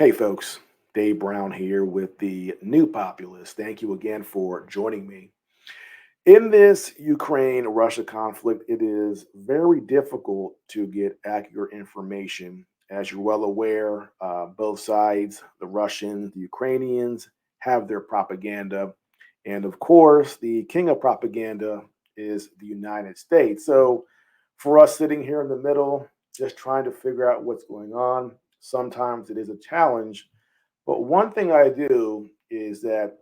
Hey folks, Dave Brown here with the New Populist. Thank you again for joining me. In this Ukraine Russia conflict, it is very difficult to get accurate information. As you're well aware, both sides, the Russians, the Ukrainians, have their propaganda. And of course, the king of propaganda is the United States. So, for us sitting here in the middle, just trying to figure out what's going on, sometimes it is a challenge, but one thing I do is that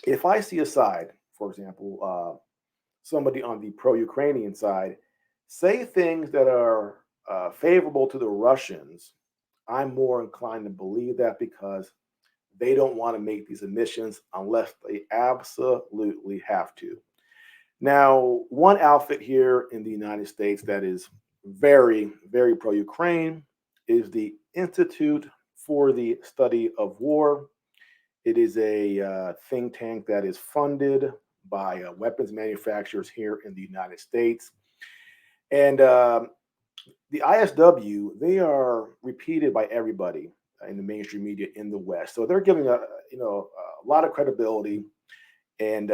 if I see a side, for example, somebody on the pro Ukrainian side, say things that are favorable to the Russians, I'm more inclined to believe that because they don't want to make these admissions unless they absolutely have to. Now, one outfit here in the United States that is very, very pro Ukraine is the Institute for the Study of War. It is a think tank that is funded by weapons manufacturers here in the United States. And the ISW, they are repeated by everybody in the mainstream media in the West. So they're giving a lot of credibility. And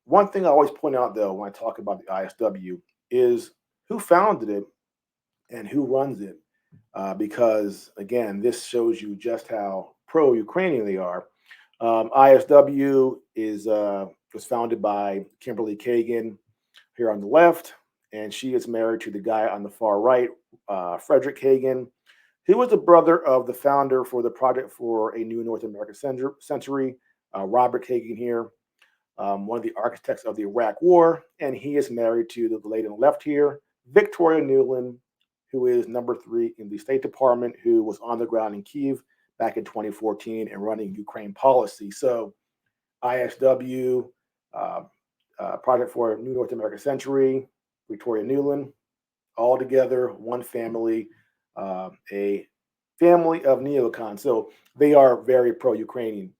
one thing I always point out, though, when I talk about the ISW is who founded it and who runs it. Because, again, this shows you just how pro Ukrainian they are. ISW was founded by Kimberly Kagan here on the left, and she is married to the guy on the far right, Frederick Kagan, who was the brother of the founder for the Project for a New North American Century, Robert Kagan here, one of the architects of the Iraq War, and he is married to the lady on the left here, Victoria Nuland, who is number three in the State Department, who was on the ground in Kiev back in 2014 and running Ukraine policy. So ISW, uh, Project for a New North American Century, Victoria Nuland, all together, one family, a family of neocons. So they are very pro-Ukrainian.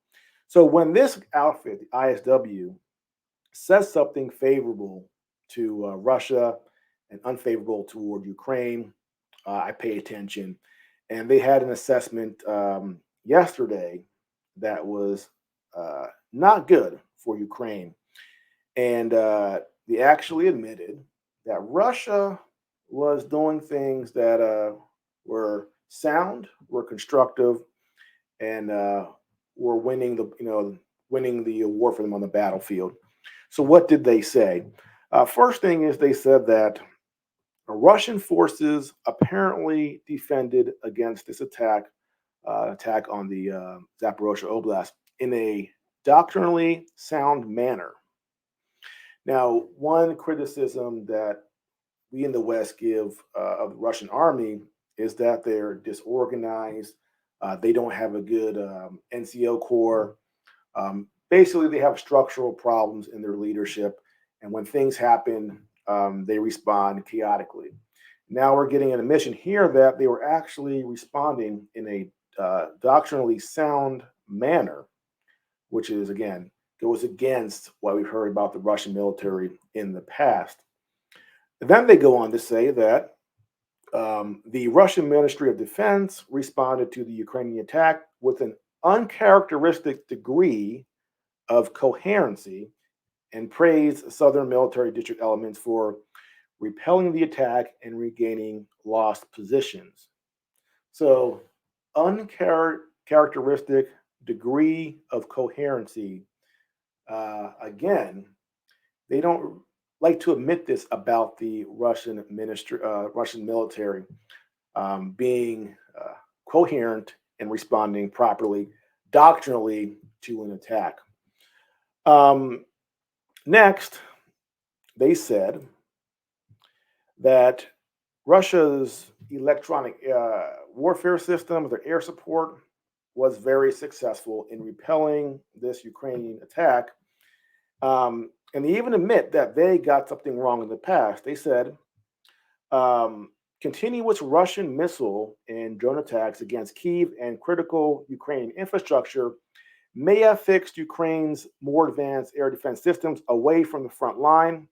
So when this outfit, the ISW, says something favorable to Russia and unfavorable toward Ukraine, I pay attention. And they had an assessment yesterday that was not good for Ukraine. And they actually admitted that Russia was doing things that were sound, were constructive, and were winning the war for them on the battlefield. So what did they say? First thing is they said that Russian forces apparently defended against this attack on the Zaporozhye Oblast in a doctrinally sound manner. Now, one criticism that we in the West give of the Russian army is that they're disorganized. They don't have a good NCO corps. Basically, they have structural problems in their leadership. And when things happen, they respond chaotically. Now we're getting an admission here that they were actually responding in a doctrinally sound manner, which is, again, goes against what we've heard about the Russian military in the past. And then they go on to say that the Russian Ministry of Defense responded to the Ukrainian attack with an uncharacteristic degree of coherency and praised Southern military district elements for repelling the attack and regaining lost positions. So, uncharacteristic degree of coherency. Again, they don't like to admit this about the Russian military being coherent and responding properly doctrinally to an attack. Um, Next, they said that Russia's electronic warfare system, their air support, was very successful in repelling this Ukrainian attack. And they even admit that they got something wrong in the past. They said continuous Russian missile and drone attacks against Kyiv and critical Ukrainian infrastructure may have fixed Ukraine's more advanced air defense systems away from the front line,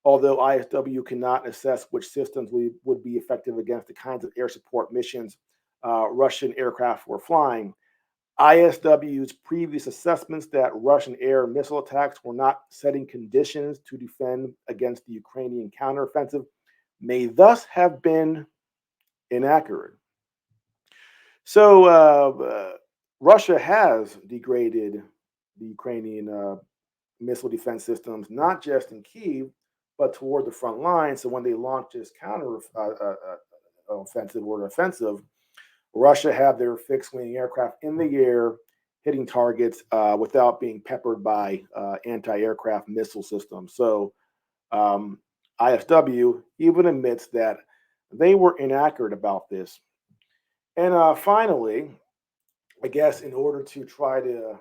although ISW cannot assess which systems would be effective against the kinds of air support missions Russian aircraft were flying. ISW's previous assessments that Russian air missile attacks were not setting conditions to defend against the Ukrainian counteroffensive may thus have been inaccurate. So Russia has degraded the Ukrainian missile defense systems, not just in Kyiv, but toward the front line. So when they launch this counter offensive or offensive, Russia have their fixed wing aircraft in the air hitting targets without being peppered by anti-aircraft missile systems. So um, ISW even admits that they were inaccurate about this. And finally, I guess in order to try to,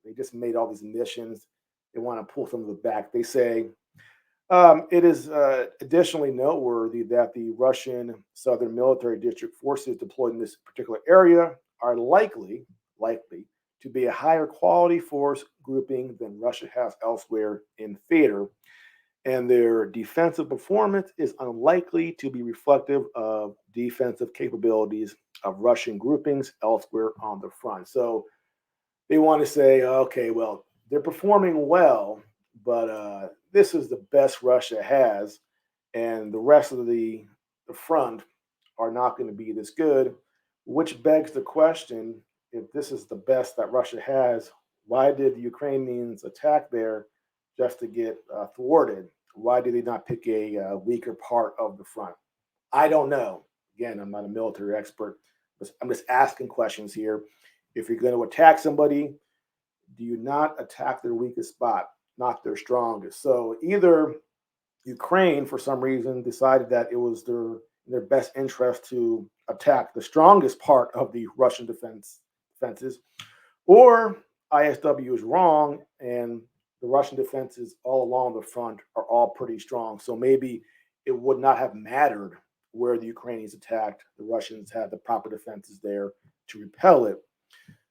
they just made all these admissions. They want to pull some of it back. They say it is additionally noteworthy that the Russian Southern Military District forces deployed in this particular area are likely to be a higher quality force grouping than Russia has elsewhere in theater, and their defensive performance is unlikely to be reflective of defensive capabilities of Russian groupings elsewhere on the front. So they want to say, okay, well, they're performing well, but this is the best Russia has, and the rest of the front are not going to be this good, which begs the question: if this is the best that Russia has, why did the Ukrainians attack there just to get thwarted? Why did they not pick a weaker part of the front? I don't know. Again, I'm not a military expert, but I'm just asking questions here. If you're going to attack somebody, do you not attack their weakest spot, not their strongest? So either Ukraine, for some reason, decided that it was their best interest to attack the strongest part of the Russian defenses, or ISW is wrong and the Russian defenses all along the front are all pretty strong. So maybe it would not have mattered where the Ukrainians attacked. The Russians had the proper defenses there to repel it.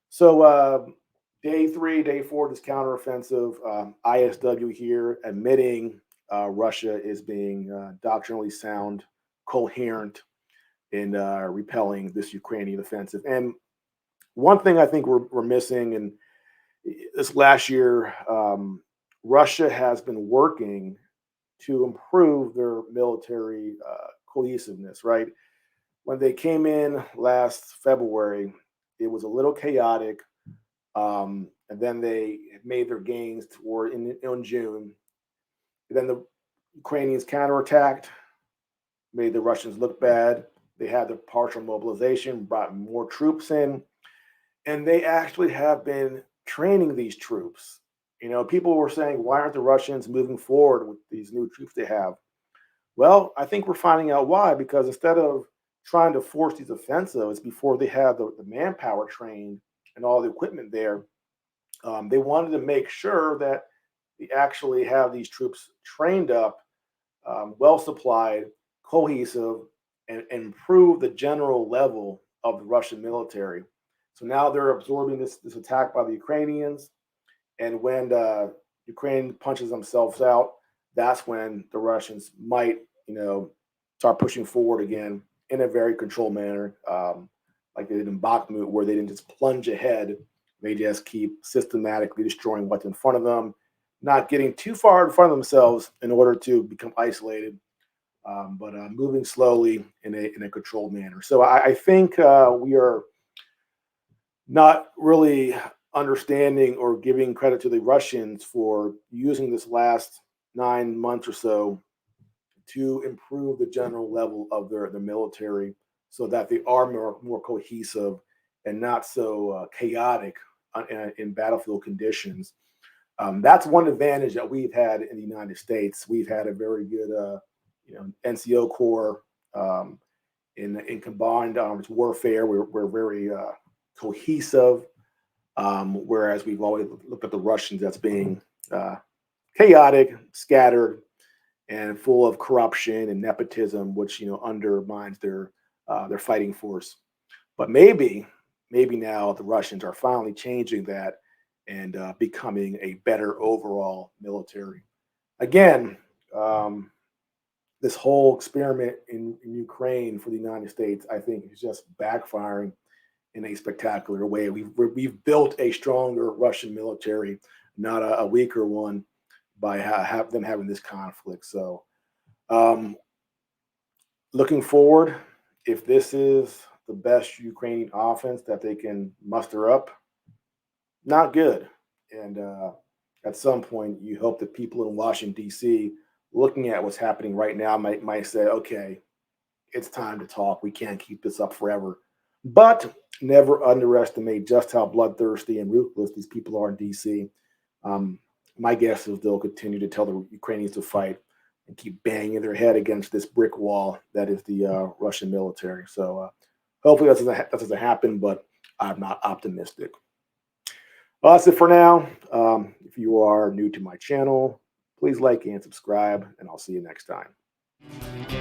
So day 3, day 4, this counteroffensive, ISW here admitting Russia is being doctrinally sound, coherent in repelling this Ukrainian offensive. And one thing I think we're missing, and this last year, Russia has been working to improve their military cohesiveness, right? When they came in last February, it was a little chaotic. And then they made their gains toward in June. And then the Ukrainians counterattacked, made the Russians look bad. They had the partial mobilization, brought more troops in, and they actually have been training these troops. People were saying, why aren't the Russians moving forward with these new troops they have? Well, I think we're finding out why, because instead of trying to force these offensives before they have the manpower trained and all the equipment there, they wanted to make sure that they actually have these troops trained up, well supplied, cohesive, and improve the general level of the Russian military. So now they're absorbing this attack by the Ukrainians, and when Ukraine punches themselves out, that's when the Russians might, start pushing forward again in a very controlled manner, like they did in Bakhmut, where they didn't just plunge ahead. They just keep systematically destroying what's in front of them, not getting too far in front of themselves in order to become isolated, but moving slowly in a controlled manner. So I think we are not really understanding or giving credit to the Russians for using this last 9 months or so to improve the general level of their military, so that they are more cohesive and not so chaotic in battlefield conditions. That's one advantage that we've had in the United States. We've had a very good, NCO Corps in combined arms warfare. We're very cohesive, whereas we've always looked at the Russians as being chaotic, scattered, and full of corruption and nepotism, which undermines their fighting force. But maybe now the Russians are finally changing that and becoming a better overall military. Again, this whole experiment in Ukraine for the United States, I think, is just backfiring in a spectacular way. We've built a stronger Russian military, not a weaker one, by have them having this conflict. So, um, looking forward, if this is the best Ukrainian offense that they can muster up, not good. And at some point, you hope that people in Washington D.C. looking at what's happening right now might say, okay, it's time to talk. We can't keep this up forever. But never underestimate just how bloodthirsty and ruthless these people are in DC. Um, my guess is they'll continue to tell the Ukrainians to fight and keep banging their head against this brick wall that is the Russian military. So hopefully that doesn't happen, but I'm not optimistic. Well, that's it for now. If you are new to my channel, please like and subscribe, and I'll see you next time.